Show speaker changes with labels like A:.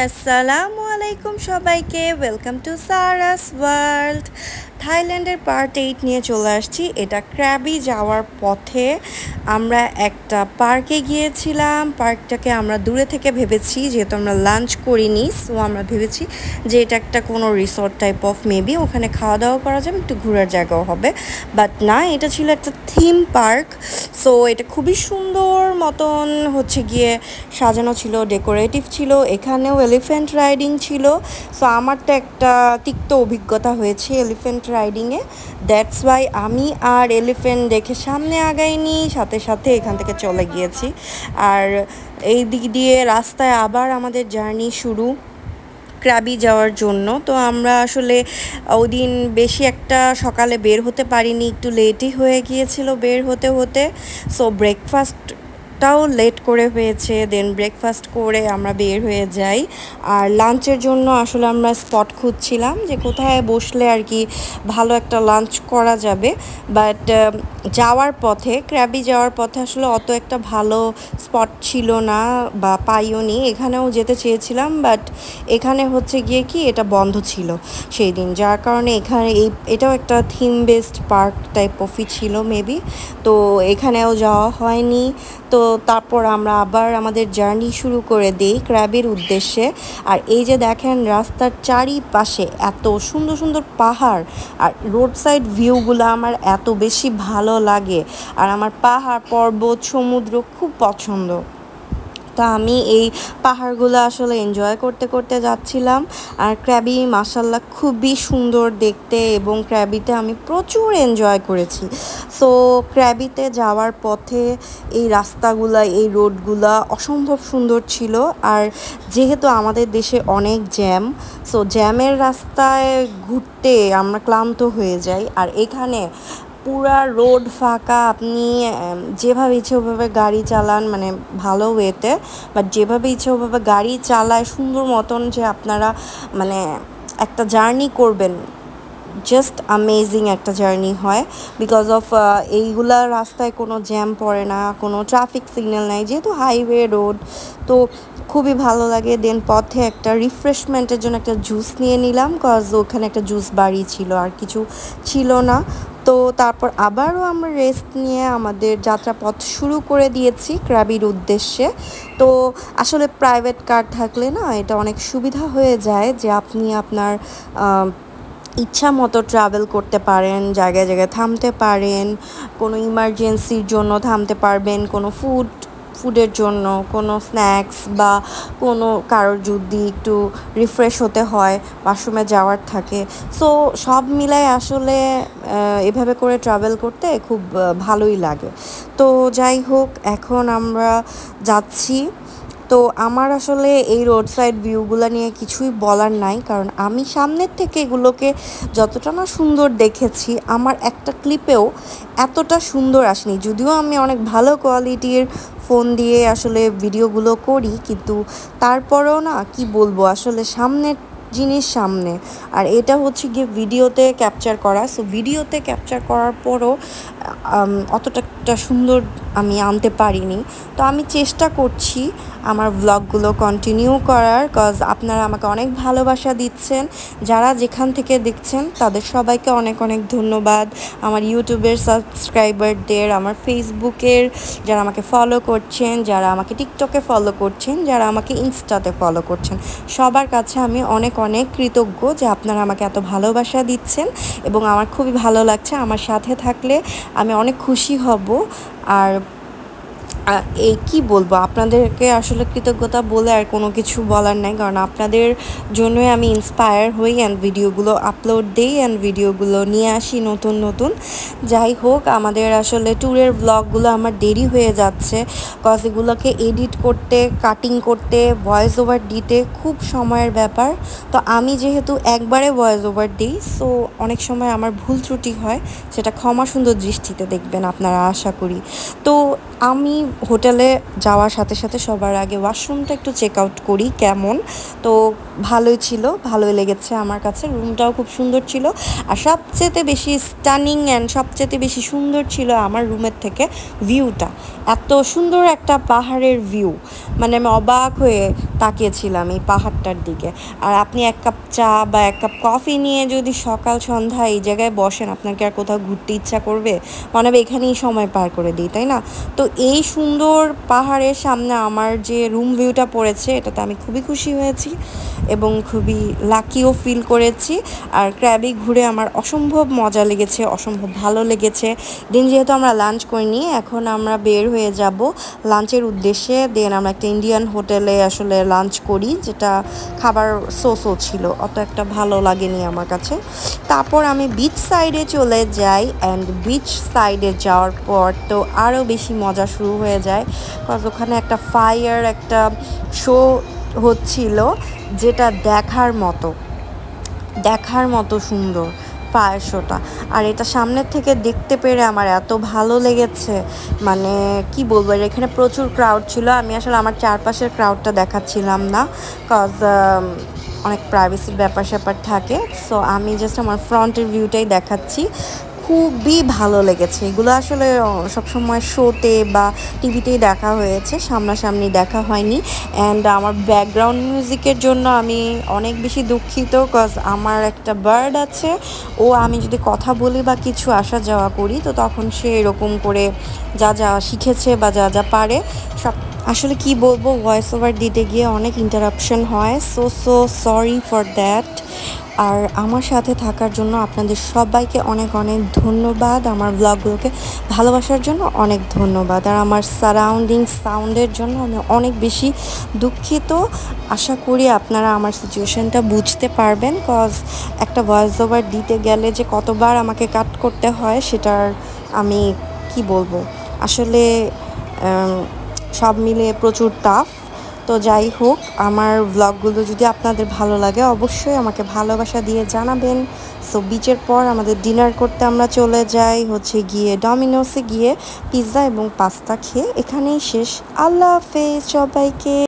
A: আসসালামু আলাইকুম সবাইকে। Welcome to Sara's world. থাইল্যান্ডের পার্ট 8 নিয়ে চলে আসছি। এটা ক্র্যাবি যাওয়ার পথে আমরা একটা পার্কে গিয়েছিলাম। পার্কটাকে আমরা দূরে থেকে ভেবেছি, যেহেতু আমরা লাঞ্চ করিনি, সো আমরা ভেবেছি যে এটা একটা কোনো রিসর্ট টাইপ অফ মেবি, ওখানে খাওয়া দাওয়া করা যাবে, একটু ঘোরার জায়গাও হবে। বাট না, এটা ছিল একটা থিম পার্ক। সো এটা খুবই সুন্দর মতন হচ্ছে গিয়ে সাজানো ছিল, ডেকোরেটিভ ছিল, এখানেও এলিফ্যান্ট রাইডিং ছিল। সো আমার তো একটা তিক্ত অভিজ্ঞতা হয়েছে এলিফ্যান্ট রাইডিংয়ে, দ্যাটস ওয়াই আমি আর এলিফ্যান্ট দেখে সামনে আগাইনি, সাথে সাথে এখান থেকে চলে গিয়েছি। আর এই দিক দিয়ে রাস্তায় আবার আমাদের জার্নি শুরু ক্র্যাবি যাওয়ার জন্য। তো আমরা আসলে ওই দিন বেশি একটা সকালে বের হতে পারিনি, একটু লেটই হয়ে গিয়েছিল বের হতে হতে। সো ব্রেকফাস্টটাও লেট করে হয়েছে, দেন ব্রেকফাস্ট করে আমরা বের হয়ে যাই। আর লাঞ্চের জন্য আসলে আমরা স্পট খুঁজছিলাম যে কোথায় বসলে আর কি ভালো একটা লাঞ্চ করা যাবে। বাট যাওয়ার পথে, ক্র্যাবি যাওয়ার পথে আসলে অত একটা ভালো স্পট ছিল না বা পাইও নি। এখানেও যেতে চেয়েছিলাম, বাট এখানে হচ্ছে গিয়ে কি এটা বন্ধ ছিল সেই দিন, যার কারণে এখানে এটাও একটা থিম বেসড পার্ক টাইপ অফই ছিল মেবি, তো এখানেও যাওয়া হয়নি। তো তারপর আমরা আবার আমাদের জার্নি শুরু করে দিই ক্র্যাবির উদ্দেশ্যে। আর এই যে দেখেন রাস্তার চারিপাশে এত সুন্দর সুন্দর পাহাড়, আর রোড সাইড ভিউগুলো আমার এত বেশি ভালো লাগে। আর আমার পাহাড়, পর্বত, সমুদ্র খুব পছন্দ। তো আমি এই পাহাড়গুলো আসলে এনজয় করতে করতে যাচ্ছিলাম। আর ক্র্যাবি মাশাল্লাহ খুবই সুন্দর দেখতে, এবং ক্র্যাবিতে আমি প্রচুর এনজয় করেছি। সো ক্র্যাবিতে যাওয়ার পথে এই রাস্তাগুলা, এই রোডগুলা অসম্ভব সুন্দর ছিল। আর যেহেতু আমাদের দেশে অনেক জ্যাম, সো জ্যামের রাস্তায় ঘুরতে আমরা ক্লান্ত হয়ে যাই। আর এখানে পুরা রোড ফাঁকা, আপনি যেভাবে ইচ্ছে ওভাবে গাড়ি চালান, মানে ভালো ওয়েতে, বাট যেভাবে ইচ্ছে ওভাবে গাড়ি চালায় সুন্দর মতন, যে আপনারা মানে একটা জার্নি করবেন, জাস্ট অ্যামেজিং একটা জার্নি হয়। বিকজ অফ এইগুলা রাস্তায় কোনো জ্যাম পড়ে না, কোনো ট্রাফিক সিগন্যাল নাই, যেহেতু হাইওয়ে রোড, তো খুবই ভালো লাগে। দেন পথে একটা রিফ্রেশমেন্টের জন্য একটা জুস নিয়ে নিলাম, কজ ওখানে একটা জুস বাড়ি ছিল, আর কিছু ছিল না। তো তারপর আবারও আমরা রেস্ট নিয়ে আমাদের যাত্রাপথ শুরু করে দিয়েছি ক্র্যাবির উদ্দেশ্যে। তো আসলে প্রাইভেট কার থাকলে না এটা অনেক সুবিধা হয়ে যায়, যে আপনি আপনার ইচ্ছা মতো ট্রাভেল করতে পারেন, জায়গায় জায়গায় থামতে পারেন, কোনো ইমার্জেন্সির জন্য থামতে পারবেন, কোনো ফুডের জন্য, কোনো স্ন্যাক্স, বা কোনো কারোর যদি একটু রিফ্রেশ হতে হয়, ওয়াশরুমে যাওয়ার থাকে। সো সব মিলাই আসলে এভাবে করে ট্রাভেল করতে খুব ভালোই লাগে। তো যাই হোক, এখন আমরা যাচ্ছি। তো আমার আসলে এই রোড সাইড ভিউগুলো নিয়ে কিছুই বলার নাই, কারণ আমি সামনের থেকে এগুলোকে যতটা না সুন্দর দেখেছি, আমার একটা ক্লিপেও এতটা সুন্দর আসেনি। যদিও আমি অনেক ভালো কোয়ালিটির ফোন দিয়ে আসলে ভিডিওগুলো করি, কিন্তু তারপরেও না কি বলবো, আসলে সামনের জিনিস সামনে, আর এটা হচ্ছে গিয়ে ভিডিওতে ক্যাপচার করা। সো ভিডিওতে ক্যাপচার করার পরও অতটা একটা সুন্দর আমি আনতে পারিনি। তো আমি চেষ্টা করছি আমার ভ্লগগুলো কন্টিনিউ করার, কজ আপনারা আমাকে অনেক ভালোবাসা দিচ্ছেন। যারা যেখান থেকে দেখছেন তাদের সবাইকে অনেক অনেক ধন্যবাদ। আমার ইউটিউবের সাবস্ক্রাইবারদের, আমার ফেসবুকের যারা আমাকে ফলো করছেন, যারা আমাকে টিকটকে ফলো করছেন, যারা আমাকে ইনস্টাতে ফলো করছেন, সবার কাছে আমি অনেক অনেক কৃতজ্ঞ যে আপনারা আমাকে এত ভালোবাসা দিচ্ছেন, এবং আমার খুবই ভালো লাগছে। আমার সাথে থাকলে আমি অনেক খুশি হব। আর এই কি বলবো, আপনাদেরকে আসলে কৃতজ্ঞতা বলে আর কোনো কিছু বলার নাই, কারণ আপনাদের জন্যই আমি ইন্সপায়ার হই অ্যান্ড ভিডিওগুলো আপলোড দিই অ্যান্ড ভিডিওগুলো নিয়ে আসি নতুন নতুন। যাই হোক, আমাদের আসলে ট্যুরের ব্লগগুলো আমার দেরি হয়ে যাচ্ছে, কজ এগুলোকে এডিট করতে, কাটিং করতে, ভয়েস ওভার দিতে খুব সময়ের ব্যাপার। তো আমি যেহেতু একবারে ভয়েস ওভার দিই, সো অনেক সময় আমার ভুল ত্রুটি হয়, সেটা ক্ষমা সুন্দর দৃষ্টিতে দেখবেন আপনারা, আশা করি। তো আমি হোটেলে যাওয়ার সাথে সাথে সবার আগে ওয়াশরুমটা একটু চেক আউট করি কেমন। তো ভালোই ছিল, ভালোই লেগেছে আমার কাছে। রুমটাও খুব সুন্দর ছিল। আর সবচেয়ে বেশি স্টানিং অ্যান্ড সবচেয়ে বেশি সুন্দর ছিল আমার রুমের থেকে ভিউটা। এত সুন্দর একটা পাহাড়ের ভিউ, মানে আমি অবাক হয়ে তাকিয়েছিলাম এই পাহাড়টার দিকে। আর আপনি এক কাপ চা বা এক কাপ কফি নিয়ে যদি সকাল সন্ধ্যা এই জায়গায় বসেন, আপনার কি আর কোথাও ঘুরতে ইচ্ছা করবে? মনে হবে এখানেই সময় পার করে দিই, তাই না? তো এই সুন্দর পাহাড়ের সামনে আমার যে রুম ভিউটা পড়েছে, এটাতে আমি খুবই খুশি হয়েছি এবং খুবই লাকিও ফিল করেছি। আর ক্র্যাবি ঘুরে আমার অসম্ভব মজা লেগেছে, অসম্ভব ভালো লেগেছে। দেন যেহেতু আমরা লাঞ্চ করিনি, এখন আমরা বের হয়ে যাব লাঞ্চের উদ্দেশ্যে। দেন আমরা একটা ইন্ডিয়ান হোটেলে আসলে লাঞ্চ করি, যেটা খাবার সোসও ছিল, অত একটা ভালো লাগেনি আমার কাছে। তারপর আমি বিচ সাইডে চলে যাই, অ্যান্ড বিচ সাইডে যাওয়ার পর তো আরও বেশি মজা শুরু হয়ে যায়। কজ ওখানে একটা ফায়ার একটা শো হচ্ছিল, যেটা দেখার মতো সুন্দর ফায়ার শোটা। আর এটা সামনের থেকে দেখতে পেরে আমার এত ভালো লেগেছে, মানে কি বলবো। আর এখানে প্রচুর ক্রাউড ছিল। আমি আসলে আমার চারপাশের ক্রাউডটা দেখাচ্ছিলাম না, কজ অনেক প্রাইভেসির ব্যাপার স্যাপার থাকে। সো আমি জাস্ট আমার ফ্রন্টের ভিউটাই দেখাচ্ছি। খুবই ভালো লেগেছে। এগুলো আসলে সবসময় শোতে বা টিভিতেই দেখা হয়েছে, সামনাসামনি দেখা হয়নি। অ্যান্ড আমার ব্যাকগ্রাউন্ড মিউজিকের জন্য আমি অনেক বেশি দুঃখিত, কজ আমার একটা বার্ড আছে। ও আমি যদি কথা বলি বা কিছু আসা যাওয়া করি, তো তখন সে এরকম করে যা যা শিখেছে বা যা যা পারে সব, আসলে কি বলবো, ভয়েস ওভার দিতে গিয়ে অনেক ইন্টারাপশন হয়। So sorry for that. আর আমার সাথে থাকার জন্য আপনাদের সবাইকে অনেক অনেক ধন্যবাদ। আমার ব্লগগুলোকে ভালোবাসার জন্য অনেক ধন্যবাদ। আর আমার সারাউন্ডিং সাউন্ডের জন্য আমি অনেক বেশি দুঃখিত। আশা করি আপনারা আমার সিচুয়েশনটা বুঝতে পারবেন, কজ একটা ভয়েস ওভার দিতে গেলে যে কতবার আমাকে কাট করতে হয়, সেটার আমি কি বলবো, আসলে সব মিলে প্রচুর টাফ। তো যাই হোক, আমার ব্লগগুলো যদি আপনাদের ভালো লাগে, অবশ্যই আমাকে ভালোবাসা দিয়ে জানাবেন। সো বিচের পর আমাদের ডিনার করতে আমরা চলে যাই হচ্ছে গিয়ে ডমিনোসে, গিয়ে পিৎজা এবং পাস্তা খেয়ে এখানেই শেষ। আল্লাহ হাফেজ সবাইকে।